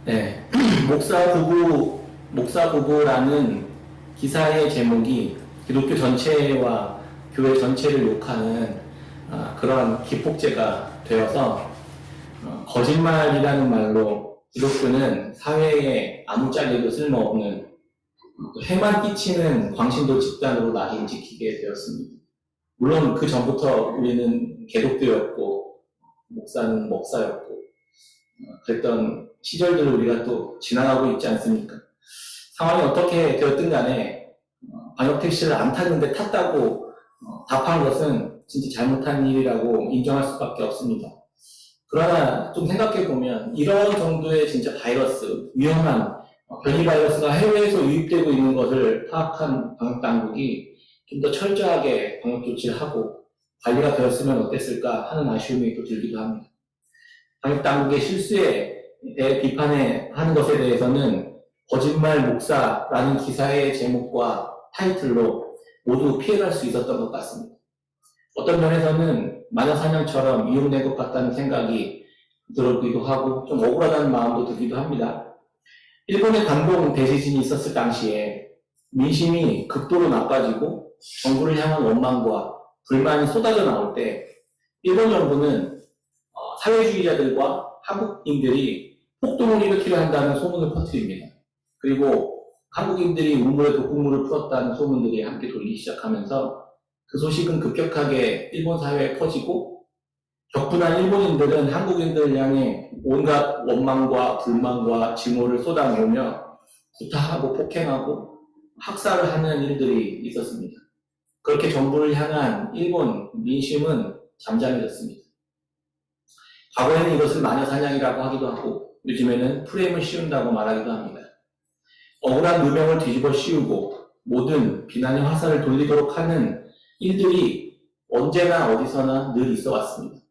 네. 목사 부부라는 기사의 제목이 기독교 전체와 교회 전체를 욕하는 그런 기폭제가 되어서 거짓말이라는 말로 기독교는 사회에 아무짝에도 쓸모없는 해만 끼치는 광신도 집단으로 낙인찍히게 되었습니다. 물론 그 전부터 우리는 개독교였고 목사는 목사였고 그랬던 시절들을 우리가 또 지나가고 있지 않습니까? 상황이 어떻게 되었든 간에 방역택시를 안 탔는데 탔다고 답한 것은 진짜 잘못한 일이라고 인정할 수밖에 없습니다. 그러나 좀 생각해보면 이런 정도의 진짜 바이러스, 위험한 변이 바이러스가 해외에서 유입되고 있는 것을 파악한 방역당국이 좀 더 철저하게 방역 조치를 하고 관리가 되었으면 어땠을까 하는 아쉬움이 또 들기도 합니다. 방역당국의 실수에 대해 비판하는 것에 대해서는 거짓말 목사라는 기사의 제목과 타이틀로 모두 피해갈 수 있었던 것 같습니다. 어떤 면에서는 마녀사냥처럼 이용된 것 같다는 생각이 들기도 하고 좀 억울하다는 마음도 들기도 합니다. 일본의 관동 대지진이 있었을 당시에 민심이 극도로 나빠지고 정부를 향한 원망과 불만이 쏟아져 나올 때 일본 정부는 사회주의자들과 한국인들이 폭동을 일으키려 한다는 소문을 퍼뜨립니다. 그리고 한국인들이 우물에 독극물을 풀었다는 소문들이 함께 돌리기 시작하면서 그 소식은 급격하게 일본 사회에 퍼지고 격분한 일본인들은 한국인들을 향해 온갖 원망과 불만과 증오를 쏟아내오며 구타하고 폭행하고 학살을 하는 일들이 있었습니다. 그렇게 정부를 향한 일본 민심은 잠잠해졌습니다. 과거에는 이것을 마녀사냥이라고 하기도 하고 요즘에는 프레임을 씌운다고 말하기도 합니다. 억울한 누명을 뒤집어 씌우고 모든 비난의 화살을 돌리도록 하는 일들이 언제나 어디서나 늘 있어 왔습니다.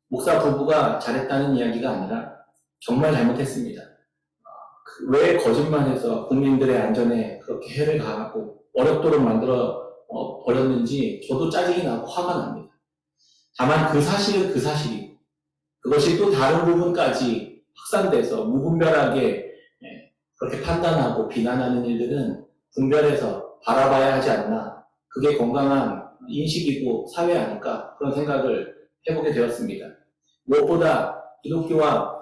목사 부부가 잘했다는 이야기가 아니라 정말 잘못했습니다. 왜 거짓말해서 국민들의 안전에 그렇게 해를 가하고 어렵도록 만들어 버렸는지 저도 짜증이 나고 화가 납니다. 다만 그 사실은 그 사실이고 그것이 또 다른 부분까지 확산돼서 무분별하게 그렇게 판단하고 비난하는 일들은 분별해서 바라봐야 하지 않나. 그게 건강한 인식이고 사회 아닐까 그런 생각을 해보게 되었습니다. 무엇보다 기독교와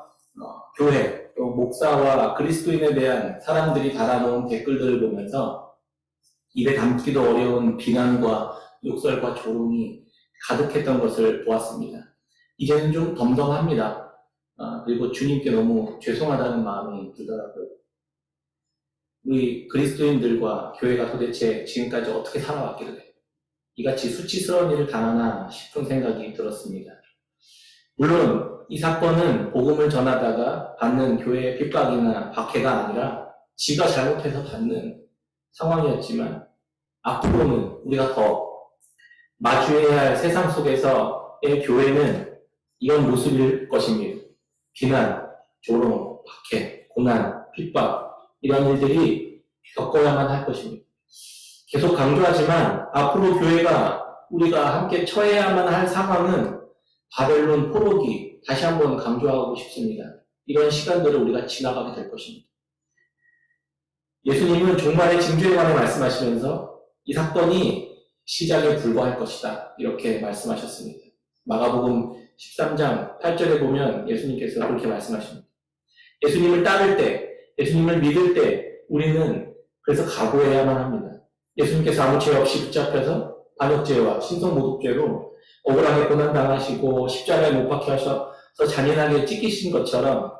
교회, 또 목사와 그리스도인에 대한 사람들이 달아놓은 댓글들을 보면서 입에 담기도 어려운 비난과 욕설과 조롱이 가득했던 것을 보았습니다. 이제는 좀 덤덤합니다. 그리고 주님께 너무 죄송하다는 마음이 들더라고요. 우리 그리스도인들과 교회가 도대체 지금까지 어떻게 살아왔길래 이같이 수치스러운 일을 당하나 싶은 생각이 들었습니다. 물론 이 사건은 복음을 전하다가 받는 교회의 핍박이나 박해가 아니라 지가 잘못해서 받는 상황이었지만 앞으로는 우리가 더 마주해야 할 세상 속에서의 교회는 이런 모습일 것입니다. 비난, 조롱, 박해, 고난, 핍박 이런 일들이 겪어야만 할 것입니다. 계속 강조하지만 앞으로 교회가 우리가 함께 처해야만 할 상황은 바벨론 포로기, 다시 한번 강조하고 싶습니다. 이런 시간들을 우리가 지나가게 될 것입니다. 예수님은 종말의 징조에 관해 말씀하시면서 이 사건이 시작에 불과할 것이다. 이렇게 말씀하셨습니다. 마가복음 13장 8절에 보면 예수님께서 그렇게 말씀하십니다. 예수님을 따를 때, 예수님을 믿을 때 우리는 그래서 각오해야만 합니다. 예수님께서 아무 죄 없이 붙잡혀서 반역죄와 신성모독죄로 억울하게 고난당하시고 십자가에 못 박혀 하셔서 잔인하게 찢기신 것처럼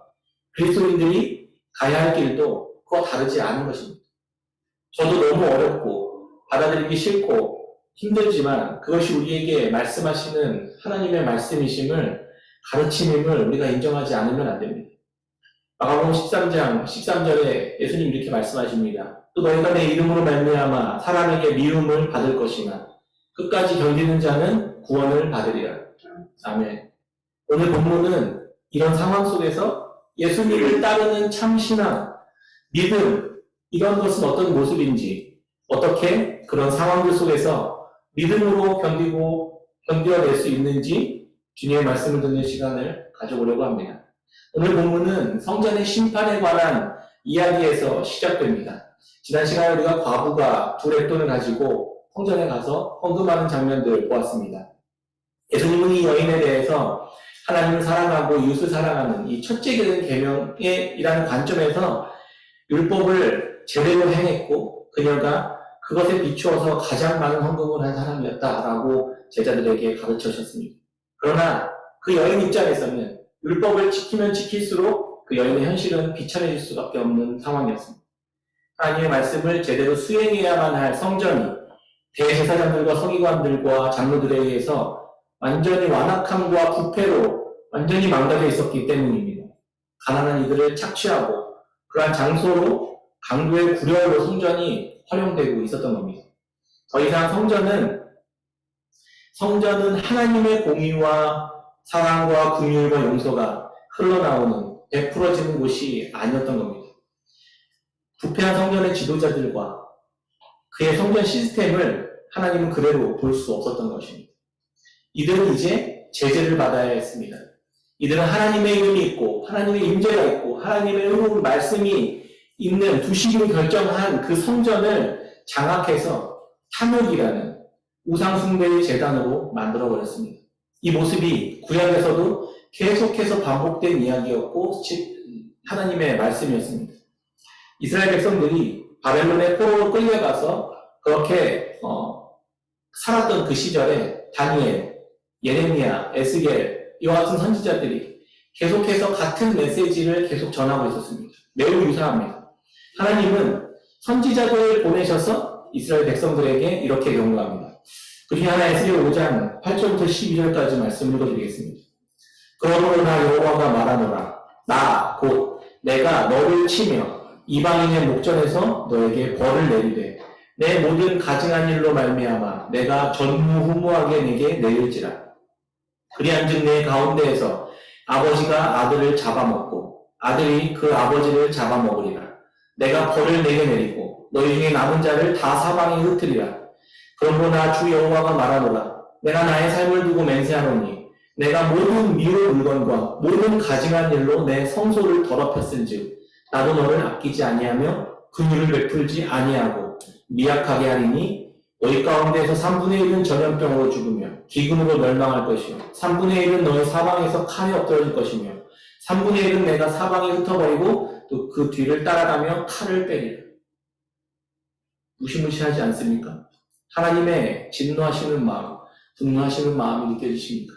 그리스도인들이 가야 할 길도 그와 다르지 않은 것입니다. 저도 너무 어렵고 받아들이기 싫고 힘들지만 그것이 우리에게 말씀하시는 하나님의 말씀이심을 가르침임을 우리가 인정하지 않으면 안 됩니다. 마가복음 13장 13절에 예수님 이렇게 말씀하십니다. 또 너희가 내 이름으로 말미암아 사람에게 미움을 받을 것이나 끝까지 견디는 자는 구원을 받으리라. 아멘. 오늘 본문은 이런 상황 속에서 예수님을 따르는 참신앙, 믿음, 이런 것은 어떤 모습인지, 어떻게 그런 상황들 속에서 믿음으로 견뎌낼 수 있는지 주님의 말씀을 듣는 시간을 가져보려고 합니다. 오늘 본문은 성전의 심판에 관한 이야기에서 시작됩니다. 지난 시간에 우리가 과부가 두 랩돈을 가지고 성전에 가서 헌금하는 장면들을 보았습니다. 예수님은 이 여인에 대해서 하나님을 사랑하고 이웃을 사랑하는 이 첫째 계명이라는 관점에서 율법을 제대로 행했고 그녀가 그것에 비추어서 가장 많은 헌금을 한 사람이었다라고 제자들에게 가르쳐 주셨습니다. 그러나 그 여인 입장에서는 율법을 지키면 지킬수록 그 여인의 현실은 비참해질 수밖에 없는 상황이었습니다. 하나님의 말씀을 제대로 수행해야만 할 성전이 대제사장들과 서기관들과 장로들에 의해서 완전히 완악함과 부패로 완전히 망가져 있었기 때문입니다. 가난한 이들을 착취하고 그러한 장소로 강도의 구려로 성전이 활용되고 있었던 겁니다. 더 이상 성전은 하나님의 공의와 사랑과 긍휼과 용서가 흘러나오는 베풀어지는 곳이 아니었던 겁니다. 부패한 성전의 지도자들과 그의 성전 시스템을 하나님은 그대로 볼 수 없었던 것입니다. 이들은 이제 제재를 받아야 했습니다. 이들은 하나님의 이름이 있고 하나님의 임재가 있고 하나님의 의로운 말씀이 있는 두시기로 결정한 그 성전을 장악해서 탐욕이라는 우상숭배의 제단으로 만들어버렸습니다. 이 모습이 구약에서도 계속해서 반복된 이야기였고 하나님의 말씀이었습니다. 이스라엘 백성들이 바벨론의 포로로 끌려가서 그렇게 살았던 그 시절에 다니엘, 예레미야, 에스겔 이와 같은 선지자들이 계속해서 같은 메시지를 계속 전하고 있었습니다. 매우 유사합니다. 하나님은 선지자들을 보내셔서 이스라엘 백성들에게 이렇게 경고합니다. 그 중에 하나 에스겔 5장 8절부터 12절까지 말씀 읽어드리겠습니다. 그러므로 나 여호와가 말하노라. 나 곧 내가 너를 치며 이방인의 목전에서 너에게 벌을 내리되 내 모든 가증한 일로 말미암아 내가 전무후무하게 네게 내릴지라. 그리한즉 내 가운데에서 아버지가 아들을 잡아먹고 아들이 그 아버지를 잡아먹으리라. 내가 벌을 내게 내리고 너희 중에 남은 자를 다 사방에 흩으리라. 그러므로 나 주 여호와가 말하노라. 내가 나의 삶을 두고 맹세하노니 내가 모든 미울 물건과 모든 가증한 일로 내 성소를 더럽혔은즉 나도 너를 아끼지 아니하며 긍휼을 베풀지 아니하고 미약하게 하리니 너희 가운데에서 3분의 1은 전염병으로 죽으며 기근으로 멸망할 것이요 3분의 1은 너희 사방에서 칼에 엎드러질 것이며 3분의 1은 내가 사방에 흩어버리고 또 그 뒤를 따라가며 칼을 빼리라. 무시무시하지 않습니까? 하나님의 진노하시는 마음, 분노하시는 마음이 느껴지십니까?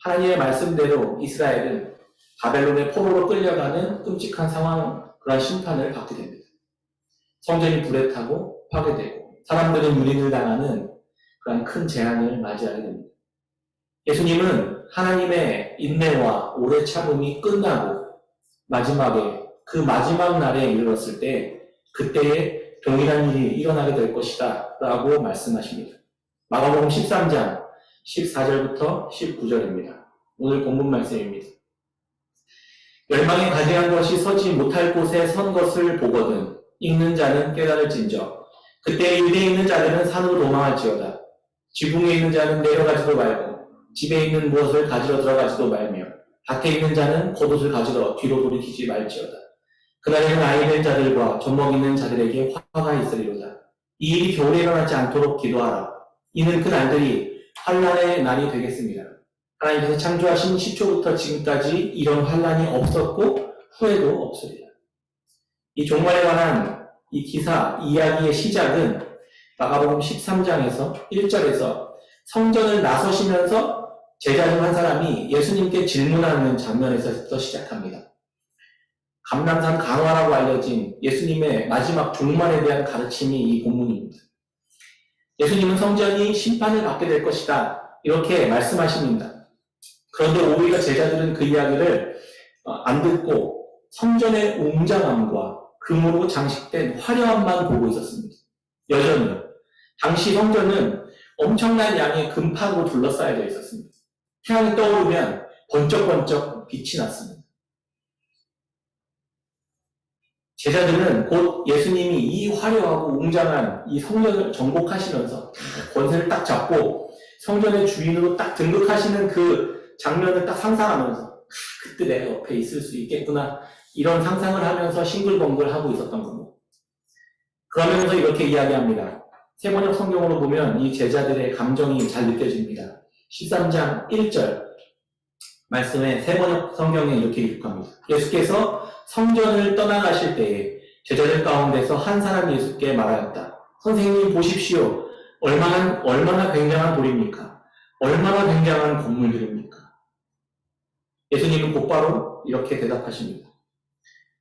하나님의 말씀대로 이스라엘은 바벨론의 포로로 끌려가는 끔찍한 상황, 그런 심판을 받게 됩니다. 성전이 불에 타고 파괴되고 사람들은 유린을 당하는 그런 큰 재앙을 맞이하게 됩니다. 예수님은 하나님의 인내와 오래 참음이 끝나고 마지막에 그 마지막 날에 이르렀을 때 그때에 동일한 일이 일어나게 될 것이다 라고 말씀하십니다. 마가복음 13장 14절부터 19절입니다. 오늘 본문 말씀입니다. 멸망에 가증한 것이 서지 못할 곳에 선 것을 보거든 읽는 자는 깨달을진저 그때 유대에 있는 자들은 산으로 도망할지어다. 지붕에 있는 자는 내려가지도 말고 집에 있는 무엇을 가지러 들어가지도 말며 밭에 있는 자는 겉옷을 가지러 뒤로 돌이키지 말지어다. 그날에는 아이 된 자들과 젖먹 있는 자들에게 화가 있으리로다. 이 일이 겨울에 일어나지 않도록 기도하라. 이는 그 날들이 환난의 날이 되겠습니다. 하나님께서 창조하신 시초부터 지금까지 이런 환난이 없었고 후에도 없으리라. 이 종말에 관한 이 기사, 이야기의 시작은 마가복음 13장에서 1절에서 성전을 나서시면서 제자 중 한 사람이 예수님께 질문하는 장면에서 시작합니다. 감람산 강화라고 알려진 예수님의 마지막 종말에 대한 가르침이 이 본문입니다. 예수님은 성전이 심판을 받게 될 것이다 이렇게 말씀하십니다. 그런데 오히려 제자들은 그 이야기를 안 듣고 성전의 웅장함과 금으로 장식된 화려함만 보고 있었습니다. 여전히 당시 성전은 엄청난 양의 금판으로 둘러싸여져 있었습니다. 태양이 떠오르면 번쩍번쩍 빛이 났습니다. 제자들은 곧 예수님이 이 화려하고 웅장한 이 성전을 정복하시면서 권세를 딱 잡고 성전의 주인으로 딱 등극하시는 그 장면을 딱 상상하면서 그때 내가 옆에 있을 수 있겠구나 이런 상상을 하면서 싱글벙글 하고 있었던 겁니다. 그러면서 이렇게 이야기합니다. 세번역 성경으로 보면 이 제자들의 감정이 잘 느껴집니다. 13장 1절 말씀에 세번역 성경에 이렇게 기록합니다. 예수께서 성전을 떠나가실 때에 제자들 가운데서 한 사람이 예수께 말하였다. 선생님 보십시오. 얼마나 굉장한 돌입니까? 얼마나 굉장한 건물들입니까? 예수님은 곧바로 이렇게 대답하십니다.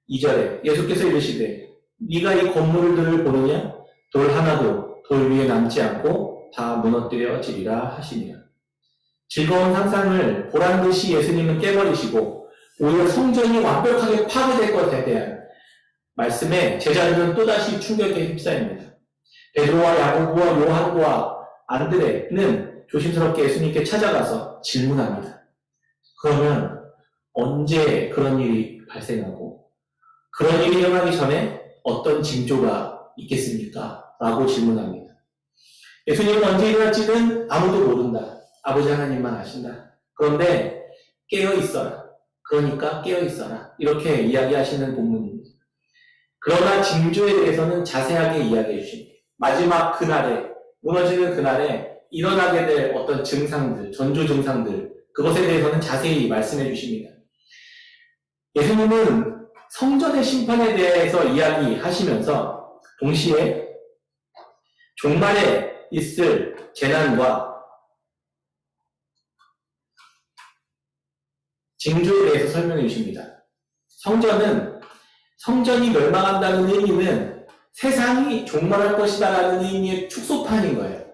2절에 예수께서 이르시되 네가 이 건물들을 보느냐? 돌 하나도 돌 위에 남지 않고 다 무너뜨려지리라 하시니라. 즐거운 상상을 보란듯이 예수님은 깨버리시고 오히려 성전이 완벽하게 파괴될 것에 대한 말씀에 제자들은 또다시 충격에 휩싸입니다. 베드로와 야고보와 요한과 안드레는 조심스럽게 예수님께 찾아가서 질문합니다. 그러면 언제 그런 일이 발생하고 그런 일이 일어나기 전에 어떤 징조가 있겠습니까? 라고 질문합니다. 예수님은 언제 일어날지는 아무도 모른다. 아버지 하나님만 아신다. 그런데 깨어있어라. 그러니까 깨어있어라. 이렇게 이야기하시는 본문입니다. 그러나 징조에 대해서는 자세하게 이야기해 주십니다. 마지막 그날에, 무너지는 그날에 일어나게 될 어떤 증상들, 전조 증상들, 그것에 대해서는 자세히 말씀해 주십니다. 예수님은 성전의 심판에 대해서 이야기하시면서 동시에 종말에 있을 재난과 징조에 대해서 설명해 주십니다. 성전이 멸망한다는 의미는 세상이 종말할 것이다라는 의미의 축소판인 거예요.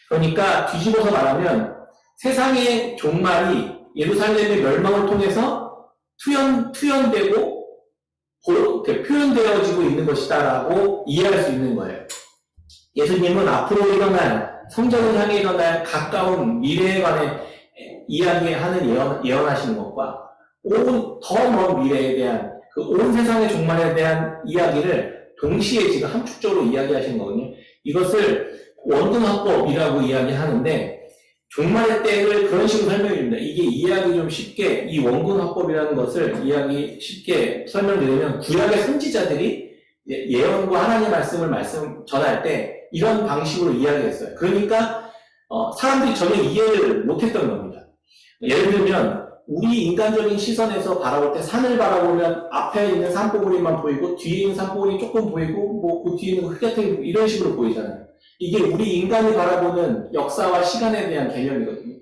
그러니까 뒤집어서 말하면 세상의 종말이 예루살렘의 멸망을 통해서 투연되고 표현되어지고 있는 것이다라고 이해할 수 있는 거예요. 예수님은 앞으로 일어날, 성전을 향해 일어날 가까운 미래에 관해 이야기하는 예언하시는 것과 더 먼 미래에 대한 그 온 세상의 종말에 대한 이야기를 동시에 지금 함축적으로 이야기하시는 거거든요. 이것을 원근화법이라고 이야기하는데 종말의 때를 그런 식으로 설명해 줍니다. 이게 이해하기 좀 쉽게 이 원근화법이라는 것을 이해하기 쉽게 설명드리면 구약의 선지자들이 예언과 하나님의 말씀을 전할 때 이런 방식으로 이야기했어요. 그러니까 사람들이 전혀 이해를 못했던 겁니다. 예를 들면 우리 인간적인 시선에서 바라볼 때 산을 바라보면 앞에 있는 산봉우리만 보이고 뒤에 있는 산봉우리 조금 보이고 뭐 그 뒤에 있는 거 흑야탱이 이런 식으로 보이잖아요. 이게 우리 인간이 바라보는 역사와 시간에 대한 개념이거든요.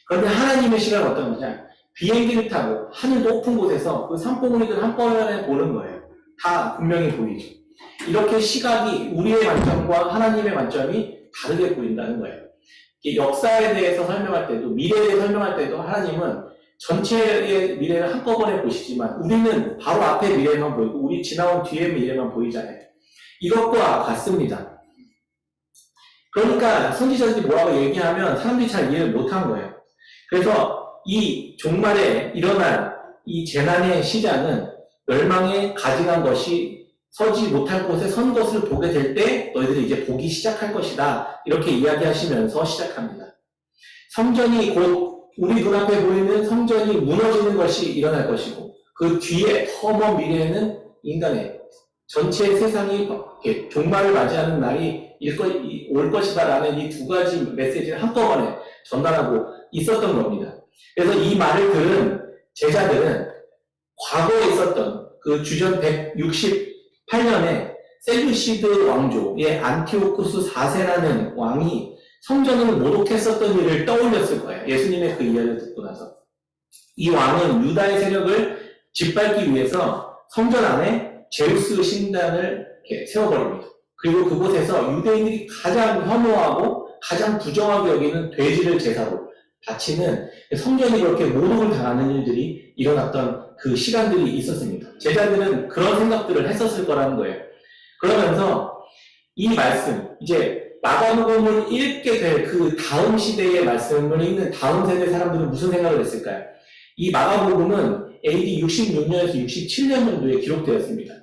그런데 하나님의 시간은 어떤 거냐? 비행기를 타고 하늘 높은 곳에서 그 산봉우리들 한꺼번에 보는 거예요. 다 분명히 보이죠. 이렇게 시각이 우리의 관점과 하나님의 관점이 다르게 보인다는 거예요. 역사에 대해서 설명할 때도 미래에 대해 설명할 때도 하나님은 전체의 미래를 한꺼번에 보시지만 우리는 바로 앞에 미래만 보이고 우리 지나온 뒤의 미래만 보이잖아요. 이것과 같습니다. 그러니까 선지자들이 뭐라고 얘기하면 사람들이 잘 이해를 못한 거예요. 그래서 이 종말에 일어날 이 재난의 시작은 멸망에 가증한 것이 서지 못할 곳에 선 것을 보게 될 때 너희들이 이제 보기 시작할 것이다. 이렇게 이야기하시면서 시작합니다. 성전이 곧 우리 눈앞에 보이는 성전이 무너지는 것이 일어날 것이고 그 뒤에 더 먼 미래에는 인간의 전체 세상이 종말을 맞이하는 날이 올 것이다라는 이 두 가지 메시지를 한꺼번에 전달하고 있었던 겁니다. 그래서 이 말을 들은 제자들은 과거에 있었던 그 주전 168년에 셀루시드 왕조의 안티오쿠스 4세라는 왕이 성전을 모독했었던 일을 떠올렸을 거예요. 예수님의 그 이야기를 듣고 나서. 이 왕은 유다의 세력을 짓밟기 위해서 성전 안에 제우스 신단을 세워버립니다. 그리고 그곳에서 유대인들이 가장 혐오하고 가장 부정하게 여기는 돼지를 제사로 바치는 성전이 그렇게 모독을 당하는 일들이 일어났던 그 시간들이 있었습니다. 제자들은 그런 생각들을 했었을 거라는 거예요. 그러면서 이 말씀, 이제 마가복음을 읽게 될 그 다음 시대의 말씀을 읽는 다음 세대 사람들은 무슨 생각을 했을까요? 이 마가복음은 AD 66년에서 67년 정도에 기록되었습니다.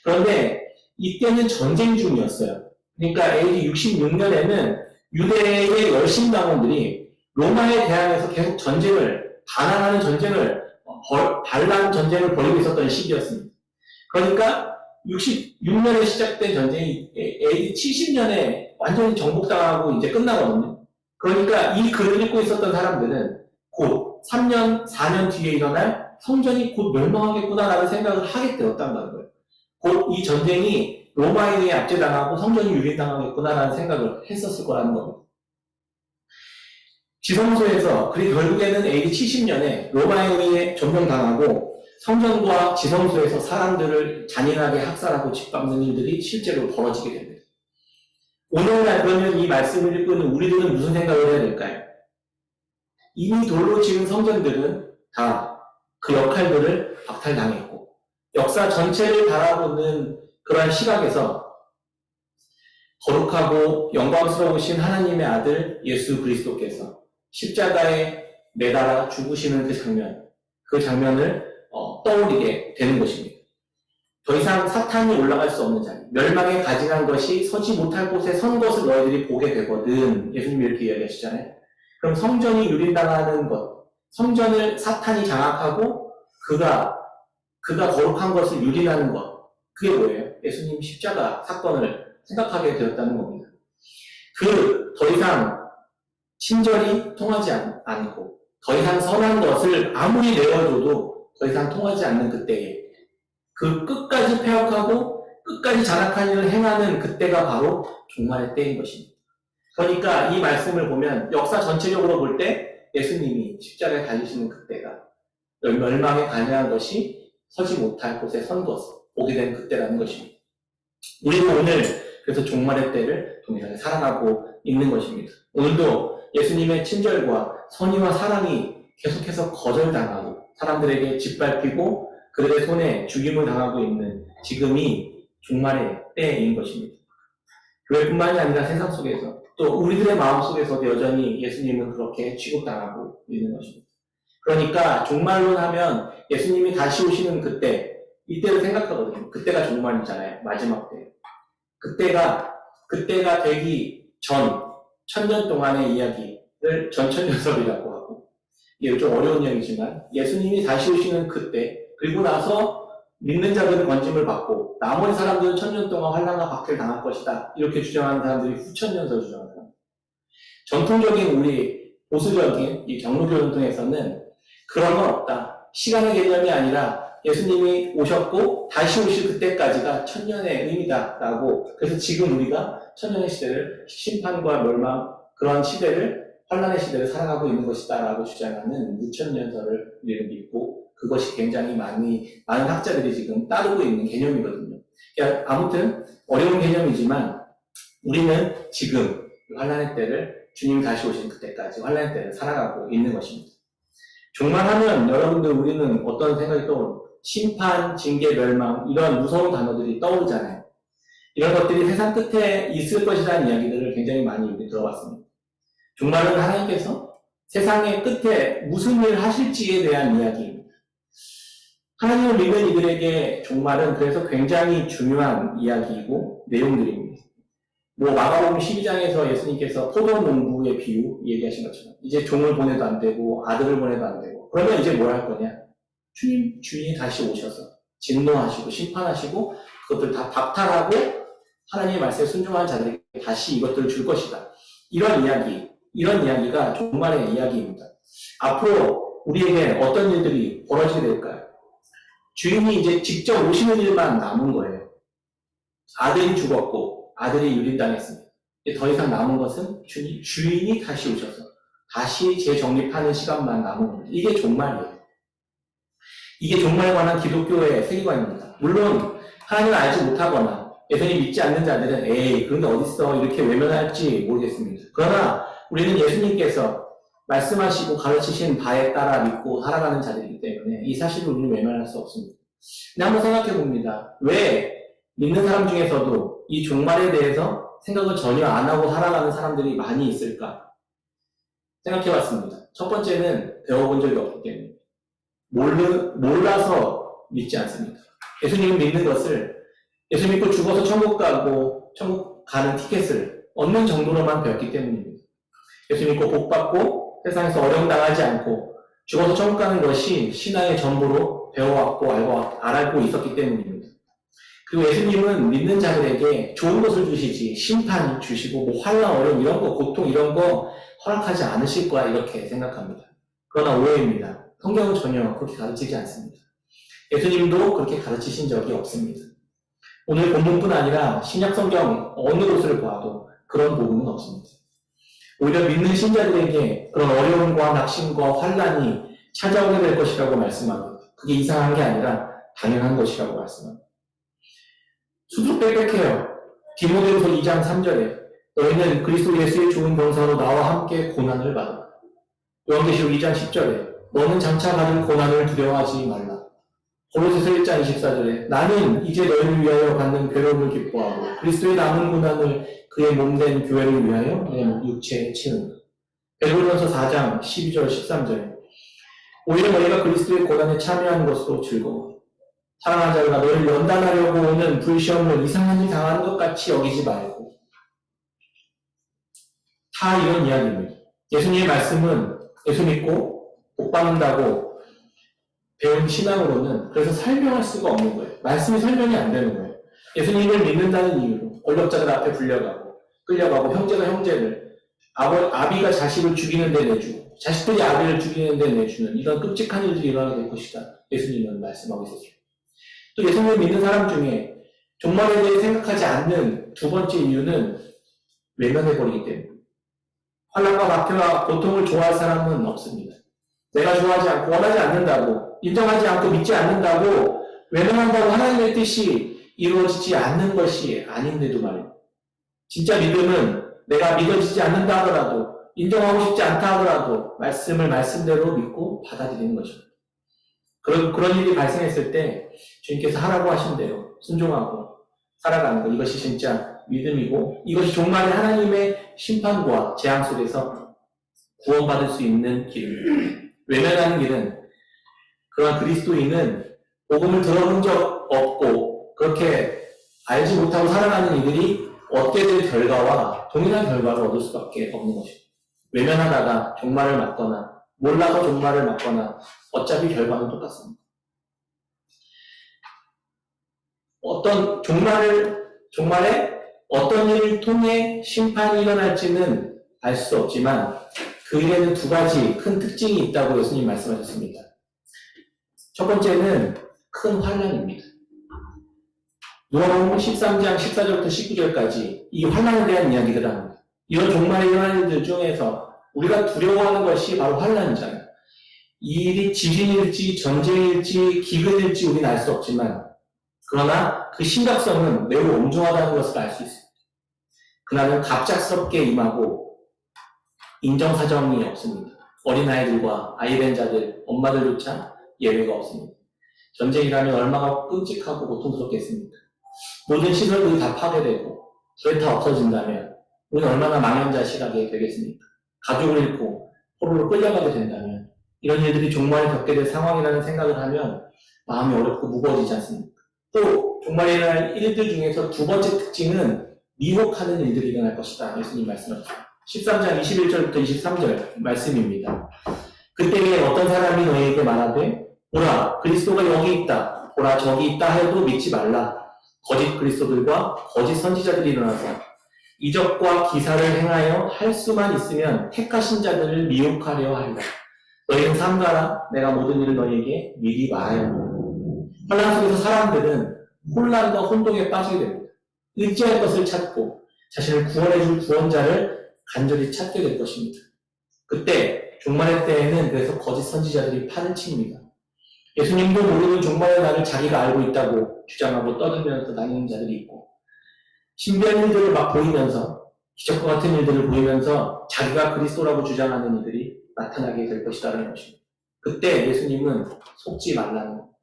그런데 이때는 전쟁 중이었어요. 그러니까 AD 66년에는 유대의 열심당원들이 로마에 대항해서 계속 반항하는 전쟁을 반란 전쟁을 벌이고 있었던 시기였습니다. 그러니까 66년에 시작된 전쟁이 AD 70년에 완전히 정복당하고 이제 끝나거든요. 그러니까 이 글을 읽고 있었던 사람들은 곧 3년, 4년 뒤에 일어날 성전이 곧 멸망하겠구나라는 생각을 하게 되었다는 거예요. 곧 이 전쟁이 로마에 의해 압제당하고 성전이 유린당하겠구나라는 생각을 했었을 거라는 겁니다. 지성소에서, 그리고 결국에는 AD 70년에 로마에 의해 점령당하고 성전과 지성소에서 사람들을 잔인하게 학살하고 짓밟는 일들이 실제로 벌어지게 됩니다. 오늘날 그러면 이 말씀을 읽고 있는 우리들은 무슨 생각을 해야 될까요? 이미 돌로 지은 성전들은 다 그 역할들을 박탈당했고 역사 전체를 바라보는 그러한 시각에서 거룩하고 영광스러우신 하나님의 아들 예수 그리스도께서 십자가에 매달아 죽으시는 그 장면을 떠올리게 되는 것입니다. 더 이상 사탄이 올라갈 수 없는 자리, 멸망에 가증한 것이 서지 못할 곳에 선 것을 너희들이 보게 되거든. 예수님이 이렇게 이야기하시잖아요. 그럼 성전이 유린당하는 것, 성전을 사탄이 장악하고 그가 거룩한 것을 유린하는 것, 그게 뭐예요? 예수님 십자가 사건을 생각하게 되었다는 겁니다. 더 이상 친절이 통하지 않고 더 이상 선한 것을 아무리 내어줘도 더 이상 통하지 않는 그때에 그 끝까지 폐역하고 끝까지 잔악한 일을 행하는 그때가 바로 종말의 때인 것입니다. 그러니까 이 말씀을 보면 역사 전체적으로 볼 때 예수님이 십자가에 달리시는 그때가 멸망에 관여한 것이 서지 못할 곳에 선 것을 보게 된 그때라는 것입니다. 우리는 오늘 그래서 종말의 때를 동일하게 살아가고 있는 것입니다. 오늘도 예수님의 친절과 선의와 사랑이 계속해서 거절당하고 사람들에게 짓밟히고 그들의 손에 죽임을 당하고 있는 지금이 종말의 때인 것입니다. 교회뿐만이 아니라 세상 속에서 또 우리들의 마음속에서도 여전히 예수님은 그렇게 취급당하고 있는 것입니다. 그러니까 종말론 하면 예수님이 다시 오시는 그때, 이때를 생각하거든요. 그때가 종말이잖아요. 마지막 때. 그때가 되기 전, 1000년 동안의 이야기를 전천년설이라고 하고, 이게 좀 어려운 이야기지만, 예수님이 다시 오시는 그때, 그리고 나서 믿는 자들은 건짐을 받고, 나머지 사람들은 1000년 동안 환난과 박해를 당할 것이다. 이렇게 주장하는 사람들이 후천년설 주장하는 사람. 전통적인 우리 보수적인 이 경로교 전통에서는 그런 건 없다. 시간의 개념이 아니라 예수님이 오셨고 다시 오실 그때까지가 천년의 의미다라고, 그래서 지금 우리가 천년의 시대를 심판과 멸망 그런 시대를 환란의 시대를 살아가고 있는 것이다라고 주장하는 무천년설을 우리는 믿고 그것이 굉장히 많은 학자들이 지금 따르고 있는 개념이거든요. 그러니까 아무튼 어려운 개념이지만 우리는 지금 환란의 때를 주님이 다시 오신 그때까지 환란의 때를 살아가고 있는 것입니다. 종말하면 여러분들 우리는 어떤 생각이 떠오르요? 심판, 징계, 멸망 이런 무서운 단어들이 떠오르잖아요. 이런 것들이 세상 끝에 있을 것이라는 이야기들을 굉장히 많이 우리 들어봤습니다. 종말은 하나님께서 세상의 끝에 무슨 일을 하실지에 대한 이야기입니다. 하나님을 믿는 이들에게 종말은 그래서 굉장히 중요한 이야기이고 내용들입니다. 마가복음 12장에서 예수님께서 포도농부의 비유 얘기하신 것처럼 이제 종을 보내도 안 되고 아들을 보내도 안 되고 그러면 이제 뭘 할 거냐? 주인이 다시 오셔서 진노하시고 심판하시고 그것들 다 박탈하고 하나님의 말씀에 순종한 자들에게 다시 이것들을 줄 것이다. 이런 이야기가 종말의 이야기입니다. 앞으로 우리에게 어떤 일들이 벌어지게 될까요? 주인이 이제 직접 오시는 일만 남은 거예요. 아들이 죽었고 아들이 유린당했습니다. 더 이상 남은 것은 주인이 다시 오셔서 다시 재정립하는 시간만 남은 겁니다. 이게 종말이에요. 이게 종말에 관한 기독교의 세계관입니다. 물론 하나님을 알지 못하거나 예수님 믿지 않는 자들은 그런데 어딨어 이렇게 외면할지 모르겠습니다. 그러나 우리는 예수님께서 말씀하시고 가르치신 바에 따라 믿고 살아가는 자들이기 때문에 이 사실을 우리는 외면할 수 없습니다. 근데 한번 생각해 봅니다. 왜 믿는 사람 중에서도 이 종말에 대해서 생각을 전혀 안 하고 살아가는 사람들이 많이 있을까? 생각해 봤습니다. 첫 번째는 배워본 적이 없기 때문에. 몰라서 믿지 않습니다. 예수님을 믿는 것을 예수 믿고 죽어서 천국 가는 티켓을 얻는 정도로만 배웠기 때문입니다. 예수 믿고 복 받고 세상에서 어려움 당하지 않고 죽어서 천국 가는 것이 신앙의 전부로 배워왔고 알고 있었기 때문입니다. 그리고 예수님은 믿는 자들에게 좋은 것을 주시지 심판 주시고 뭐 환난, 어려움 이런 거, 고통 이런 거 허락하지 않으실 거야 이렇게 생각합니다. 그러나 오해입니다. 성경은 전혀 그렇게 가르치지 않습니다. 예수님도 그렇게 가르치신 적이 없습니다. 오늘 본문뿐 아니라 신약 성경 어느 곳을 봐도 그런 부분은 없습니다. 오히려 믿는 신자들에게 그런 어려움과 낙심과 환난이 찾아오게 될 것이라고 말씀합니다. 그게 이상한 게 아니라 당연한 것이라고 말씀합니다. 수도 빽빽해요. 디모데후서 2장 3절에 너희는 그리스도 예수의 좋은 병사로 나와 함께 고난을 받아. 요한계시록 2장 10절에 너는 장차 받은 고난을 두려워하지 말라. 고로새서 1장 24절에 나는 이제 너희를 위하여 받는 괴로움을 기뻐하고 그리스도의 남은 고난을 그의 몸된 교회를 위하여 내 육체에 치는다. 베드로전서 4장 12절 13절에 오히려 너희가 그리스도의 고난에 참여하는 것으로 즐거워. 사랑하는 자들아 너희를 연단하려고 오는 불시험을 이상한 일 당하는 것 같이 여기지 말고. 다 이런 이야기입니다. 예수님의 말씀은 예수 믿고 복 받는다고 배운 신앙으로는 그래서 설명할 수가 없는 거예요. 말씀이 설명이 안 되는 거예요. 예수님을 믿는다는 이유로 권력자들 앞에 끌려가고 형제가 형제를, 아비가 자식을 죽이는 데 내주고 자식들이 아비를 죽이는 데 내주는 이런 끔찍한 일들이 일어나게 될 것이다. 예수님은 말씀하고 있었어요. 또 예수님을 믿는 사람 중에 종말에 대해 생각하지 않는 두 번째 이유는 외면해버리기 때문에. 환난과 박해와 고통을 좋아할 사람은 없습니다. 내가 좋아하지 않고 원하지 않는다고, 인정하지 않고 믿지 않는다고, 외면한다고 하나님의 뜻이 이루어지지 않는 것이 아닌데도 말이에요. 진짜 믿음은 내가 믿어지지 않는다 하더라도, 인정하고 싶지 않다 하더라도 말씀을 말씀대로 믿고 받아들이는 것입니다. 그런 일이 발생했을 때 주님께서 하라고 하신 대로 순종하고 살아가는 것, 이것이 진짜 믿음이고 이것이 종말의 하나님의 심판과 재앙 속에서 구원받을 수 있는 길입니다. 외면하는 길은 그러한 그리스도인은 복음을 들어본 적 없고 그렇게 알지 못하고 살아가는 이들이 얻게 될 결과와 동일한 결과를 얻을 수밖에 없는 것입니다. 외면하다가 종말을 맞거나 몰라서 종말을 맞거나 어차피 결과는 똑같습니다. 종말에 어떤 일을 통해 심판이 일어날지는 알 수 없지만 그 일에는 두 가지 큰 특징이 있다고 예수님 말씀하셨습니다. 첫 번째는 큰 환난입니다. 누가복음 13장 14절부터 19절까지 이 환난에 대한 이야기를 합니다. 이런 종말에 일어나는 일들 중에서 우리가 두려워하는 것이 바로 환난이잖아요. 이 일이 지진일지 전쟁일지 기근일지 우리는 알 수 없지만 그러나 그 심각성은 매우 엄중하다는 것을 알 수 있습니다. 그날은 갑작스럽게 임하고 인정사정이 없습니다. 어린아이들과 아이된 자들, 엄마들조차 예외가 없습니다. 전쟁이라면 얼마나 끔찍하고 고통스럽겠습니까? 모든 시설들이 다 파괴되고 그게 다 없어진다면 우리는 얼마나 망연자실하게 되겠습니까? 가족을 잃고 포로로 끌려가게 된다면 이런 일들이 종말에 겪게 될 상황이라는 생각을 하면 마음이 어렵고 무거워지지 않습니까? 또 종말에 일어날 일들 중에서 두 번째 특징은 미혹하는 일들이 일어날 것이다. 예수님 말씀하셨죠. 13장 21절부터 23절 말씀입니다. 그때에 어떤 사람이 너희에게 말하되 보라 그리스도가 여기 있다 보라 저기 있다 해도 믿지 말라. 거짓 그리스도들과 거짓 선지자들이 일어나서 이적과 기사를 행하여 할 수만 있으면 택하신 자들을 미혹하려 하리라. 너희는 삼가라 내가 모든 일을 너희에게 미리 말하였노라. 환난 속에서 사람들은 혼란과 혼동에 빠지게 됩니다. 의지할 것을 찾고 자신을 구원해줄 구원자를 간절히 찾게 될 것입니다. 그때 종말의 때에는 그래서 거짓 선지자들이 판을 칩니다. 예수님도 모르는 종말의 날을 자기가 알고 있다고 주장하고 떠들면서 다니는 자들이 있고 신비한 일들을 막 보이면서 기적과 같은 일들을 보이면서 자기가 그리스도라고 주장하는 이들이 나타나게 될 것이라는 것입니다. 그때 예수님은 속지 말라는 겁니다.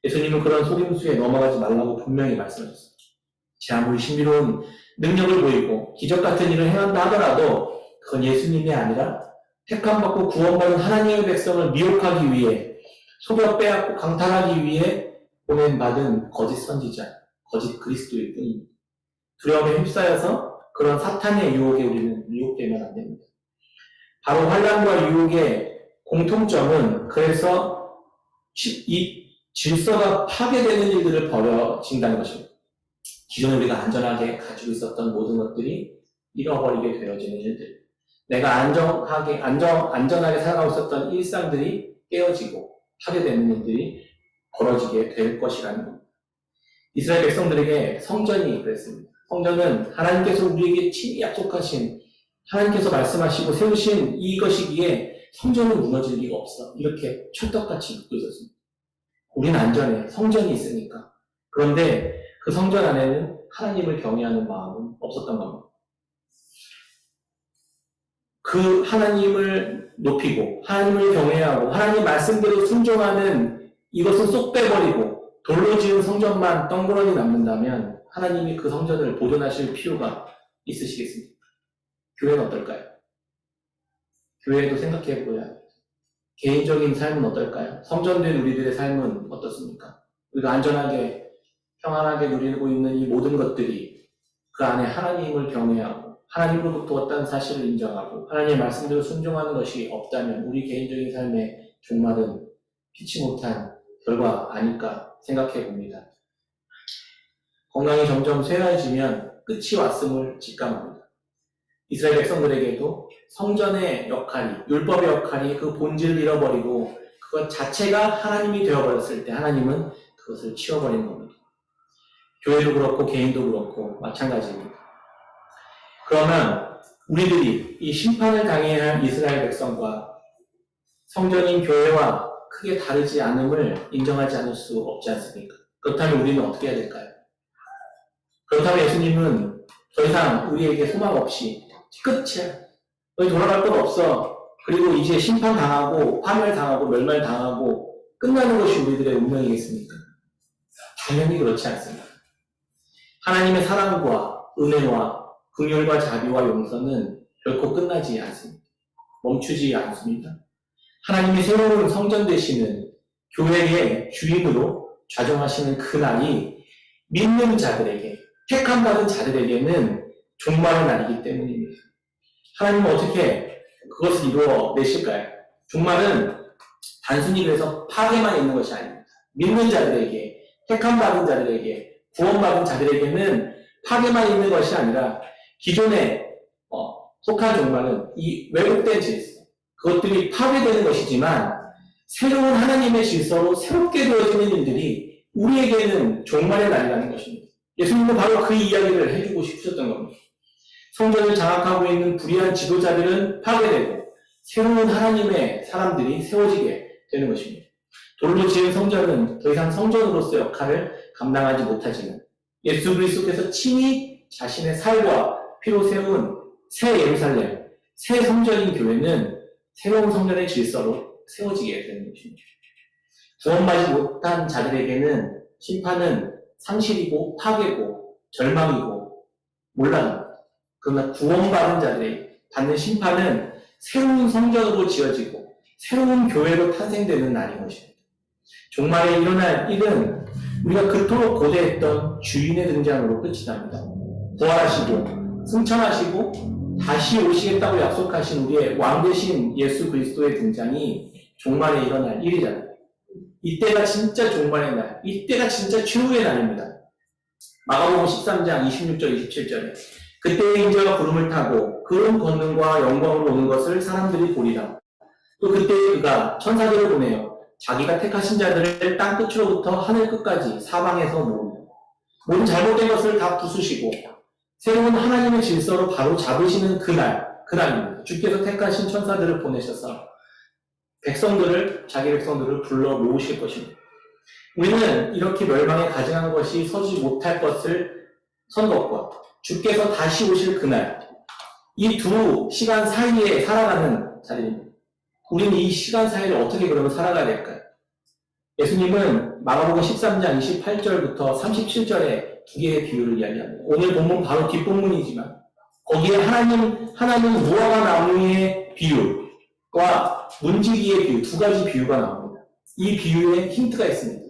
예수님은 그런 속임수에 넘어가지 말라고 분명히 말씀하셨습니다. 제 아무리 신비로운 능력을 보이고 기적 같은 일을 행한다 하더라도 그건 예수님이 아니라 택함받고 구원받은 하나님의 백성을 미혹하기 위해 속여 빼앗고 강탈하기 위해 보낸받은 거짓 선지자, 거짓 그리스도일 뿐입니다. 두려움에 휩싸여서 그런 사탄의 유혹에 우리는 유혹되면 안 됩니다. 바로 환난과 유혹에 공통점은 그래서 이 질서가 파괴되는 일들을 벌어진다는 것입니다. 기존에 우리가 안전하게 가지고 있었던 모든 것들이 잃어버리게 되어지는 일들. 내가 안전하게 살아가고 있었던 일상들이 깨어지고 파괴되는 일들이 벌어지게 될 것이라는 겁니다. 이스라엘 백성들에게 성전이 그랬습니다. 성전은 하나님께서 우리에게 친히 약속하신, 하나님께서 말씀하시고 세우신 이것이기에 성전은 무너질 리가 없어. 이렇게 찰떡같이 믿고 있었습니다. 우리는 안전해. 성전이 있으니까. 그런데 그 성전 안에는 하나님을 경외하는 마음은 없었던 겁니다. 그 하나님을 높이고 하나님을 경외하고 하나님 말씀대로 순종하는 이것을 쏙 빼버리고 돌로 지은 성전만 덩그러니 남는다면 하나님이 그 성전을 보존하실 필요가 있으시겠습니까? 교회는 어떨까요? 교회도 생각해보야 합니다. 개인적인 삶은 어떨까요? 성전된 우리들의 삶은 어떻습니까? 우리가 안전하게 평안하게 누리고 있는 이 모든 것들이 그 안에 하나님을 경외하고 하나님으로부터 왔다는 사실을 인정하고 하나님의 말씀대로 순종하는 것이 없다면 우리 개인적인 삶의 종말은 피치 못한 결과 아닐까 생각해 봅니다. 건강이 점점 쇠해지면 끝이 왔음을 직감합니다. 이스라엘 백성들에게도 성전의 역할이, 율법의 역할이 그 본질을 잃어버리고 그것 자체가 하나님이 되어버렸을 때 하나님은 그것을 치워버리는 겁니다. 교회도 그렇고 개인도 그렇고 마찬가지입니다. 그러면 우리들이 이 심판을 당해야 할 이스라엘 백성과 성전인 교회와 크게 다르지 않음을 인정하지 않을 수 없지 않습니까? 그렇다면 우리는 어떻게 해야 될까요? 그렇다면 예수님은 더 이상 우리에게 소망 없이 끝이야. 너희 돌아갈 것 없어. 그리고 이제 심판당하고 파멸당하고 멸망당하고 끝나는 것이 우리들의 운명이겠습니까? 당연히 그렇지 않습니다. 하나님의 사랑과 은혜와 긍휼과 자비와 용서는 결코 끝나지 않습니다. 멈추지 않습니다. 하나님이 새로운 성전 되시는 교회의 주인으로 좌정하시는 그날이 믿는 자들에게, 택함받은 자들에게는 종말의 날이기 때문입니다. 하나님은 어떻게 그것을 이루어내실까요? 종말은 단순히 그래서 파괴만 있는 것이 아닙니다. 믿는 자들에게, 택함받은 자들에게, 구원받은 자들에게는 파괴만 있는 것이 아니라 기존에 속한 종말은 이 왜곡된 질서, 그것들이 파괴되는 것이지만 새로운 하나님의 질서로 새롭게 되어지는 일들이 우리에게는 종말의 날이라는 것입니다. 예수님은 바로 그 이야기를 해주고 싶으셨던 겁니다. 성전을 장악하고 있는 불의한 지도자들은 파괴되고 새로운 하나님의 사람들이 세워지게 되는 것입니다. 돌로 지은 성전은 더 이상 성전으로서 역할을 감당하지 못하지만 예수 그리스도께서 친히 자신의 살과 피로 세운 새 예루살렘, 새 성전인 교회는 새로운 성전의 질서로 세워지게 되는 것입니다. 구원받지 못한 자들에게는 심판은 상실이고 파괴고 절망이고 몰락입니다. 그러나 구원받은 자들이 받는 심판은 새로운 성전으로 지어지고 새로운 교회로 탄생되는 날인 것입니다. 종말에 일어날 일은 우리가 그토록 고대했던 주인의 등장으로 끝이 납니다. 부활하시고 승천하시고 다시 오시겠다고 약속하신 우리의 왕 되신 예수 그리스도의 등장이 종말에 일어날 일이잖아요. 이때가 진짜 종말의 날, 이때가 진짜 최후의 날입니다. 마가복음 13장 26절 27절에 그때의 인자가 구름을 타고 그런 권능과 영광으로 오는 것을 사람들이 보리라. 또 그때 그가 천사들을 보내어 자기가 택하신 자들을 땅 끝으로부터 하늘 끝까지 사방에서 모으며 모든 잘못된 것을 다 부수시고 새로운 하나님의 질서로 바로 잡으시는 그날입니다. 주께서 택하신 천사들을 보내셔서 자기 백성들을 불러 모으실 것입니다. 우리는 이렇게 멸망에 가증한 것이 서지 못할 것을 선 것과 주께서 다시 오실 그날, 이 두 시간 사이에 살아가는 자들입니다. 우리는 이 시간 사이를 어떻게 그러면 살아가야 될까요? 예수님은 마가복음 13장 28절부터 37절에 두 개의 비유를 이야기합니다. 오늘 본문 바로 뒷본문이지만 거기에 하나님 무화과 나무의 비유와 문지기의 비유, 두 가지 비유가 나옵니다. 이 비유에 힌트가 있습니다.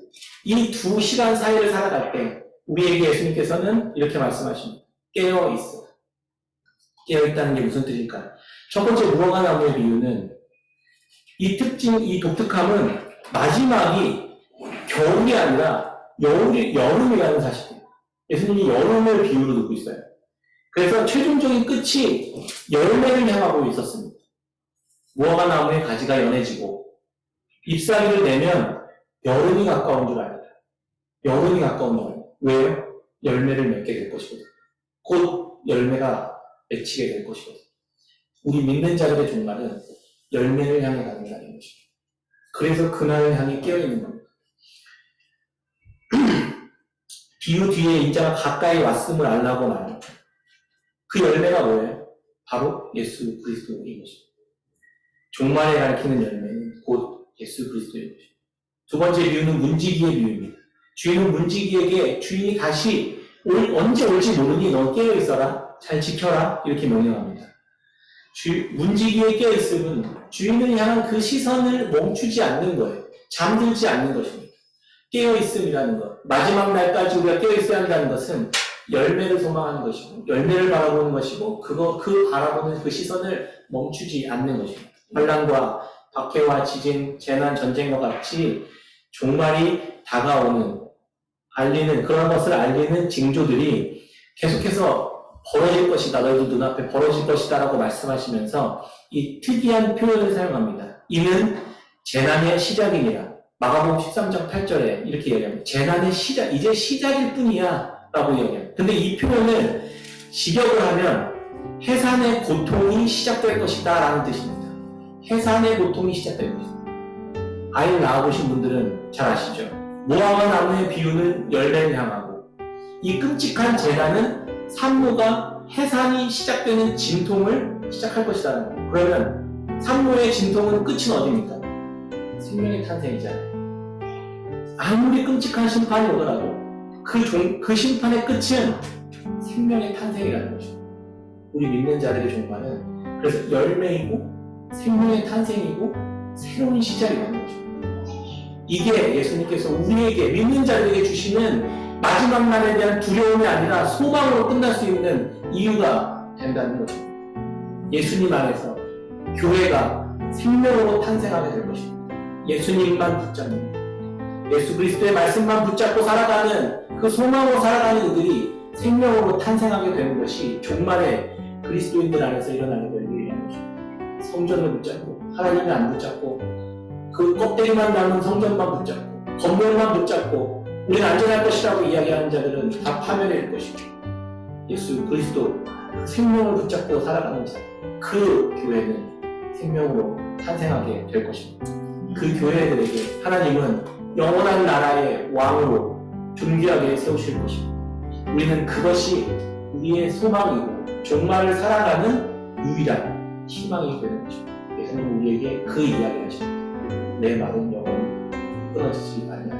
이 두 시간 사이를 살아갈 때 우리에게 예수님께서는 이렇게 말씀하십니다. 깨어있어. 깨어있다는 게 무슨 뜻일까요? 첫 번째 무화과 나무의 비유는 이 특징, 이 독특함은 마지막이 겨울이 아니라 여름이라는 사실이에요. 예수님이 여름을 비유로 두고 있어요. 그래서 최종적인 끝이 열매를 향하고 있었습니다. 무화과 나무의 가지가 연해지고 잎사귀를 내면 여름이 가까운 줄 압니다. 여름이 가까운 줄 압니다. 왜요? 열매를 맺게 될 것이거든요. 곧 열매가 맺히게 될 것이거든요. 우리 믿는 자들의 종말은 열매를 향해 가는 날인 것입니다. 그래서 그날을 향해 깨어있는 겁니다. 비유 뒤에 인자가 가까이 왔음을 알라고 말합니다. 그 열매가 뭐예요? 바로 예수 그리스도인 것입니다. 종말에 가리키는 열매는 곧 예수 그리스도인 것입니다. 두 번째 비유는 문지기의 비유입니다. 주인은 문지기에게 주인이 다시 언제 올지 모르니 너 깨어있어라, 잘 지켜라 이렇게 명령합니다. 문지기에 깨어있음은 주인을 향한 그 시선을 멈추지 않는 거예요. 잠들지 않는 것입니다. 깨어있음이라는 것, 마지막 날까지 우리가 깨어있어야 한다는 것은 열매를 소망하는 것이고 열매를 바라보는 것이고 그 바라보는 그 시선을 멈추지 않는 것입니다. 환난과 박해와 지진, 재난, 전쟁과 같이 종말이 다가오는 알리는 그런 것을 알리는 징조들이 계속해서 벌어질 것이다. 너희들 눈앞에 벌어질 것이다 라고 말씀하시면서 이 특이한 표현을 사용합니다. 이는 재난의 시작이니라. 마가복음 13장 8절에 이렇게 얘기합니다. 재난의 시작, 이제 시작일 뿐이야 라고 얘기합니다. 근데 이 표현을 직역을 하면 해산의 고통이 시작될 것이다 라는 뜻입니다. 해산의 고통이 시작될 것이다. 아이를 낳아보신 분들은 잘 아시죠? 무화과 나무의 비유는 열매를 향하고 이 끔찍한 재난은 산모가 해산이 시작되는 진통을 시작할 것이라는 거예요. 그러면 산모의 진통은 끝은 어디입니까? 생명의 탄생이잖아요. 아무리 끔찍한 심판이 오더라도 그 심판의 끝은 생명의 탄생이라는 것입니다. 우리 믿는 자들의 종말은 그래서 열매이고 생명의 탄생이고 새로운 시작이라는 것입니다. 이게 예수님께서 우리에게 믿는 자들에게 주시는 마지막 날에 대한 두려움이 아니라 소망으로 끝날 수 있는 이유가 된다는 것입니다. 예수님 안에서 교회가 생명으로 탄생하게 될 것입니다. 예수님만 붙잡는 예수 그리스도의 말씀만 붙잡고 살아가는 그 소망으로 살아가는 이들이 생명으로 탄생하게 되는 것이 종말에 그리스도인들 안에서 일어나게 될 일이라는 것입니다. 성전을 붙잡고 하나님을 안 붙잡고 그 껍데기만 남은 성전만 붙잡고 건물만 붙잡고 우리는 안전할 것이라고 이야기하는 자들은 다 파멸일 것이고 예수 그리스도 그 생명을 붙잡고 살아가는 자 그 교회는 생명으로 탄생하게 될 것입니다. 그 교회들에게 하나님은 영원한 나라의 왕으로 존귀하게 세우실 것입니다. 우리는 그것이 우리의 소망이고 종말을 살아가는 유일한 희망이 되는 것입니다. 예수님은 우리에게 그 이야기를 하십니다. 내 말은 영원히 끊어지지 아니하리라.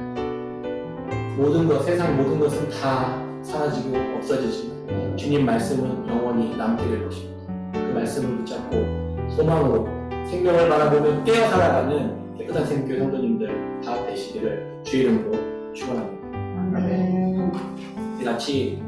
모든 것, 세상 모든 것은 다 사라지고 없어지지만 주님 말씀은 영원히 남게 될 것입니다. 그 말씀을 붙잡고 소망으로 생명을 바라보며 깨어 살아가는 깨끗한 생교회 성도님들 다 되시기를 주의 이름으로 축원합니다. 아멘. 같이